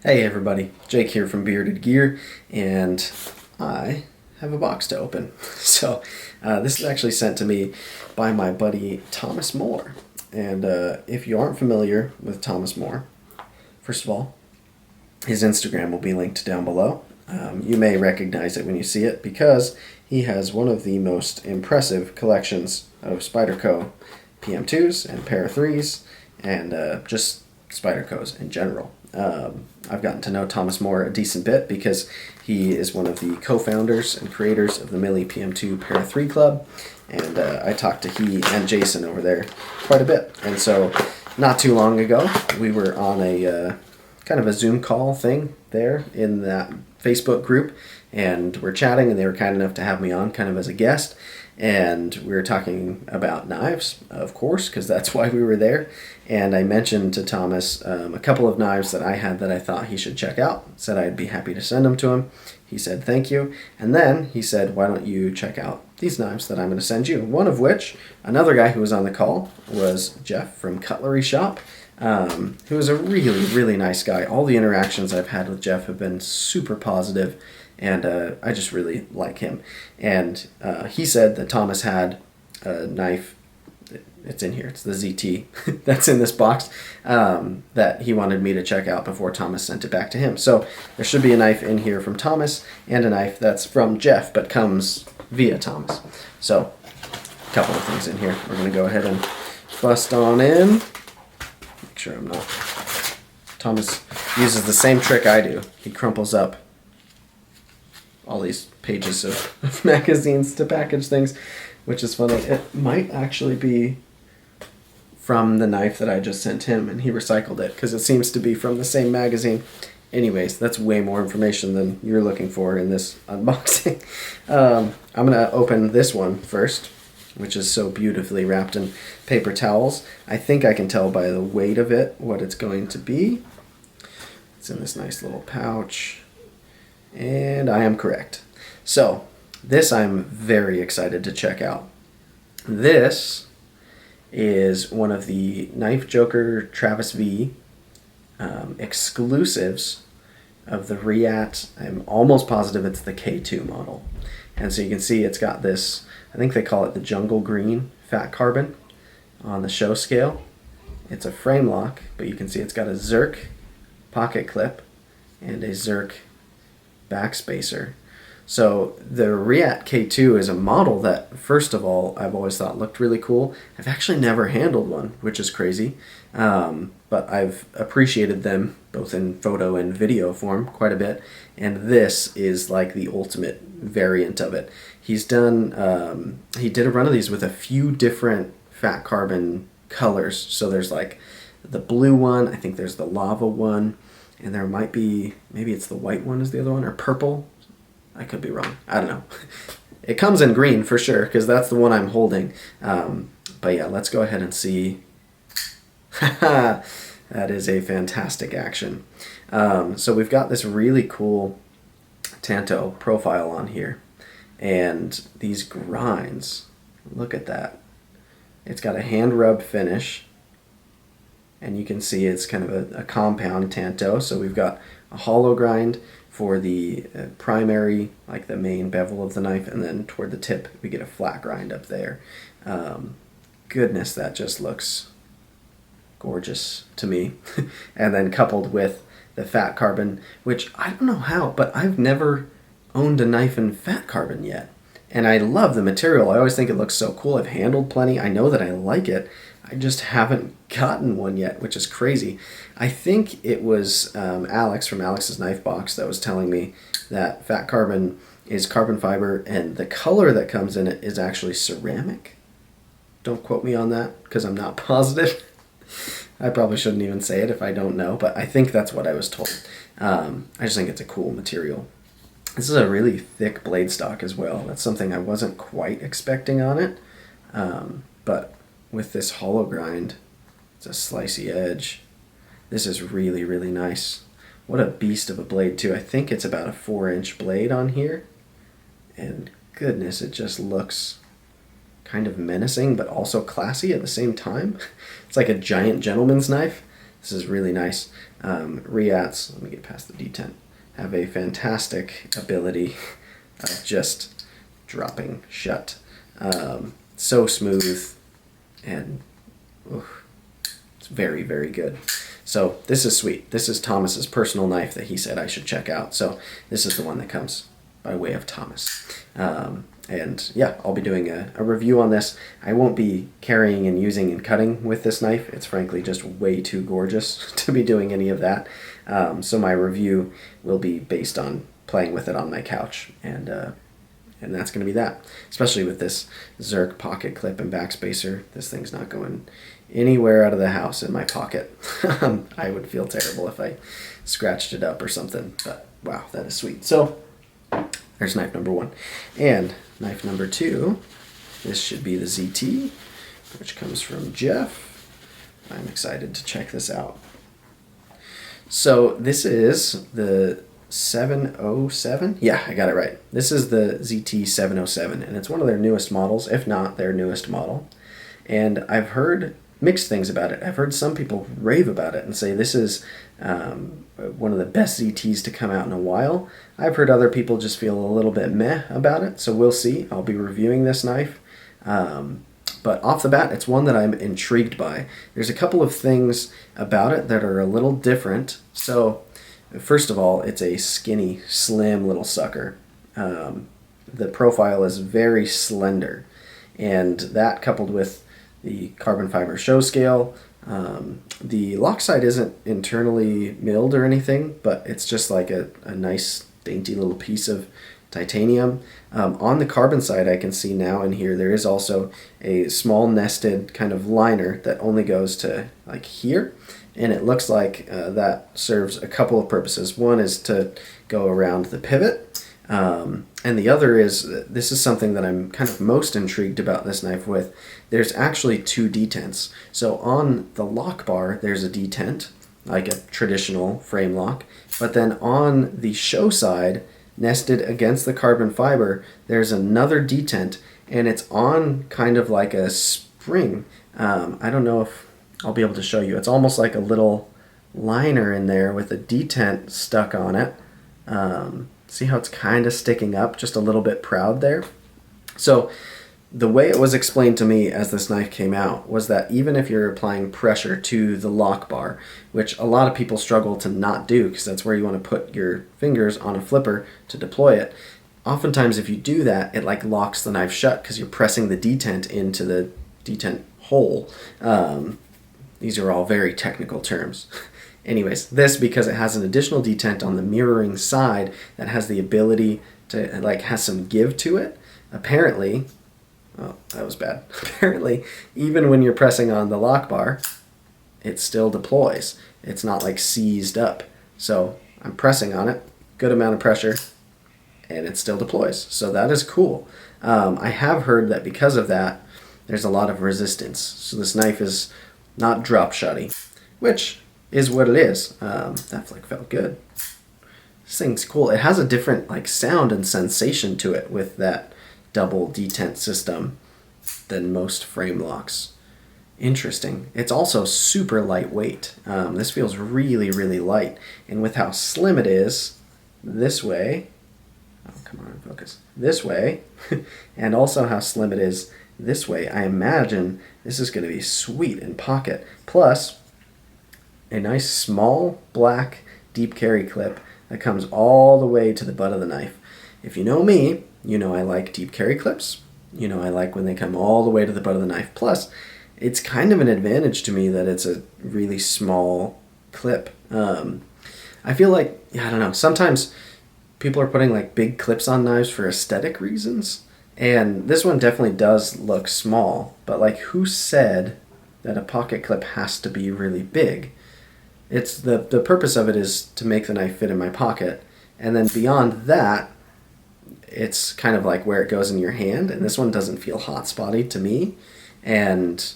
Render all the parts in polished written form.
Hey everybody, Jake here from Bearded Gear, and I have a box to open. So this is actually sent to me by my buddy Thomas Moore. And if you aren't familiar with Thomas Moore, first of all, his Instagram will be linked down below. You may recognize it when you see it because he has one of the most impressive collections of Spyderco PM2s and Para 3s and just Spydercos in general. I've gotten to know Thomas Moore a decent bit because he is one of the co-founders and creators of the Millie PM2 Para 3 Club, and I talked to he and Jason over there quite a bit. And so not too long ago we were on a kind of a Zoom call thing there in that Facebook group, and we're chatting, and they were kind enough to have me on kind of as a guest, and we were talking about knives, of course, because that's why we were there. And I mentioned to Thomas a couple of knives that I had that I thought he should check out. Said I'd be happy to send them to him. He said thank you, and then he said, why don't you check out these knives that I'm going to send you, one of which, another guy who was on the call, was Jeff from Cutlery Shoppe, who is a really, really nice guy. All the interactions I've had with Jeff have been super positive, and I just really like him. And he said that Thomas had a knife, it's in here, it's the ZT that's in this box, that he wanted me to check out before Thomas sent it back to him. So there should be a knife in here from Thomas and a knife that's from Jeff but comes via Thomas. So a couple of things in here. We're going to go ahead and bust on in. Make sure I'm not. Thomas uses the same trick I do. He crumples up all these pages of magazines to package things, which is funny. It might actually be from the knife that I just sent him, and he recycled it because it seems to be from the same magazine. Anyways, that's way more information than you're looking for in this unboxing. I'm going to open this one first, which is so beautifully wrapped in paper towels. I think I can tell by the weight of it what it's going to be. It's in this nice little pouch, and I am correct. So this I'm very excited to check out. This is one of the KnifeJoker Travis V exclusives of the Reate. I'm almost positive it's the K2 model. And so you can see it's got this, I think they call it the jungle green Fatcarbon on the show scale. It's a frame lock, but you can see it's got a Zirc pocket clip and a Zirc backspacer. So the Reate K2 is a model that, first of all, I've always thought looked really cool. I've actually never handled one, which is crazy, but I've appreciated them both in photo and video form quite a bit, and this is like the ultimate variant of it. He's done, he did a run of these with a few different Fatcarbon colors. So there's like the blue one, I think there's the lava one, and there might be, maybe it's the white one is the other one, or purple. I could be wrong. I don't know. It comes in green for sure because that's the one I'm holding. But yeah, let's go ahead and see. That is a fantastic action. So we've got this really cool Tanto profile on here. And these grinds, look at that. It's got a hand rub finish. And you can see it's kind of a compound Tanto. So we've got a hollow grind for the primary, like the main bevel of the knife, and then toward the tip we get a flat grind up there. Goodness, that just looks gorgeous to me. And then coupled with the Fatcarbon, which I don't know how, but I've never owned a knife in Fatcarbon yet. And I love the material. I always think it looks so cool. I've handled plenty. I know that I like it. I just haven't gotten one yet, which is crazy. I think it was Alex from Alex's Knife Box that was telling me that Fatcarbon is carbon fiber and the color that comes in it is actually ceramic. Don't quote me on that because I'm not positive. I probably shouldn't even say it if I don't know, but I think that's what I was told. I just think it's a cool material. This is a really thick blade stock as well. That's something I wasn't quite expecting on it, but with this hollow grind, it's a slicey edge. This is really, really nice. What a beast of a blade too. I think it's about a 4-inch blade on here. And goodness, it just looks kind of menacing, but also classy at the same time. It's like a giant gentleman's knife. This is really nice. Reates, let me get past the detent, have a fantastic ability of just dropping shut. So smooth, and it's very, very good. So this is sweet. This is Thomas's personal knife that he said I should check out. So this is the one that comes by way of Thomas. And yeah, I'll be doing a review on this. I won't be carrying and using and cutting with this knife. It's frankly just way too gorgeous to be doing any of that. So my review will be based on playing with it on my couch, and that's going to be that. Especially with this Zirc pocket clip and backspacer. This thing's not going anywhere out of the house in my pocket. I would feel terrible if I scratched it up or something, but wow, that is sweet. So there's knife number 1. And knife number 2, this should be the ZT, which comes from Jeff. I'm excited to check this out. So this is the 707? Yeah, I got it right. This is the ZT 707, and it's one of their newest models, if not their newest model. And I've heard mixed things about it. I've heard some people rave about it and say this is one of the best ZTs to come out in a while. I've heard other people just feel a little bit meh about it, so we'll see. I'll be reviewing this knife. But off the bat, it's one that I'm intrigued by. There's a couple of things about it that are a little different. So first of all, it's a skinny, slim little sucker. The profile is very slender, and that coupled with the carbon fiber show scale. The lock side isn't internally milled or anything, but it's just like a nice dainty little piece of titanium. On the carbon side, I can see now in here there is also a small nested kind of liner that only goes to like here, and it looks like that serves a couple of purposes. One is to go around the pivot, and the other is, this is something that I'm kind of most intrigued about this knife with. There's actually 2 detents. So on the lock bar, there's a detent, like a traditional frame lock. But then on the show side, nested against the carbon fiber, there's another detent, and it's on kind of like a spring. I don't know if I'll be able to show you. It's almost like a little liner in there with a detent stuck on it. See how it's kind of sticking up, just a little bit proud there? So the way it was explained to me as this knife came out was that even if you're applying pressure to the lock bar, which a lot of people struggle to not do because that's where you want to put your fingers on a flipper to deploy it, oftentimes if you do that, it like locks the knife shut because you're pressing the detent into the detent hole. These are all very technical terms. Anyways, this, because it has an additional detent on the mirroring side that has the ability to, like, has some give to it, apparently, oh, that was bad. Apparently, even when you're pressing on the lock bar, it still deploys. It's not like seized up. So I'm pressing on it, good amount of pressure, and it still deploys. So that is cool. I have heard that because of that, there's a lot of resistance. So this knife is not drop shutty, which is what it is. That flick felt good. This thing's cool. It has a different like sound and sensation to it with that double detent system than most frame locks. Interesting. It's also super lightweight. This feels really, really light. And with how slim it is this way, oh, come on, focus, this way, and also how slim it is this way, I imagine this is going to be sweet in pocket. Plus, a nice small black deep carry clip that comes all the way to the butt of the knife. If you know me, you know I like deep carry clips. You know I like when they come all the way to the butt of the knife. Plus, it's kind of an advantage to me that it's a really small clip. I feel like, I don't know, sometimes people are putting like big clips on knives for aesthetic reasons. And this one definitely does look small, but like who said that a pocket clip has to be really big? It's the purpose of it is to make the knife fit in my pocket, and then beyond that, it's kind of like where it goes in your hand, and this one doesn't feel hot spotty to me, and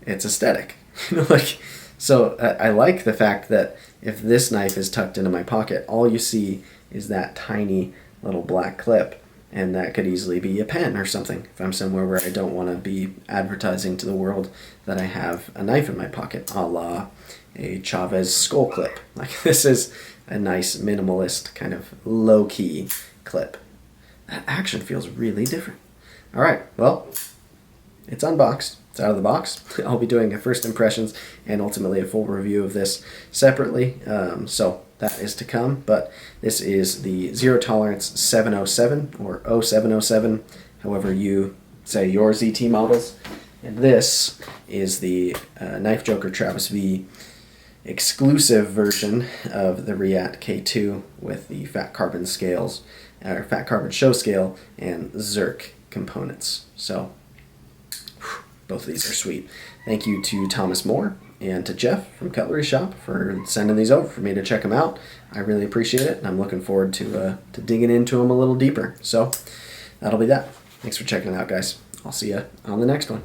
it's aesthetic. Like, so I like the fact that if this knife is tucked into my pocket, all you see is that tiny little black clip, and that could easily be a pen or something if I'm somewhere where I don't want to be advertising to the world that I have a knife in my pocket, a la a Chavez skull clip. Like, this is a nice minimalist kind of low-key clip. That action feels really different. All right, well, it's unboxed. It's out of the box. I'll be doing a first impressions and ultimately a full review of this separately. So that is to come. But this is the Zero Tolerance 707 or 0707, however you say your ZT models. And this is the KnifeJoker Travis V exclusive version of the Reate K2 with the Fatcarbon scales, or Fatcarbon show scale and Zirc components. So both of these are sweet. Thank you to Thomas Moore and to Jeff from Cutlery Shoppe for sending these over for me to check them out. I really appreciate it, and I'm looking forward to digging into them a little deeper. So that'll be that. Thanks for checking it out, guys. I'll see you on the next one.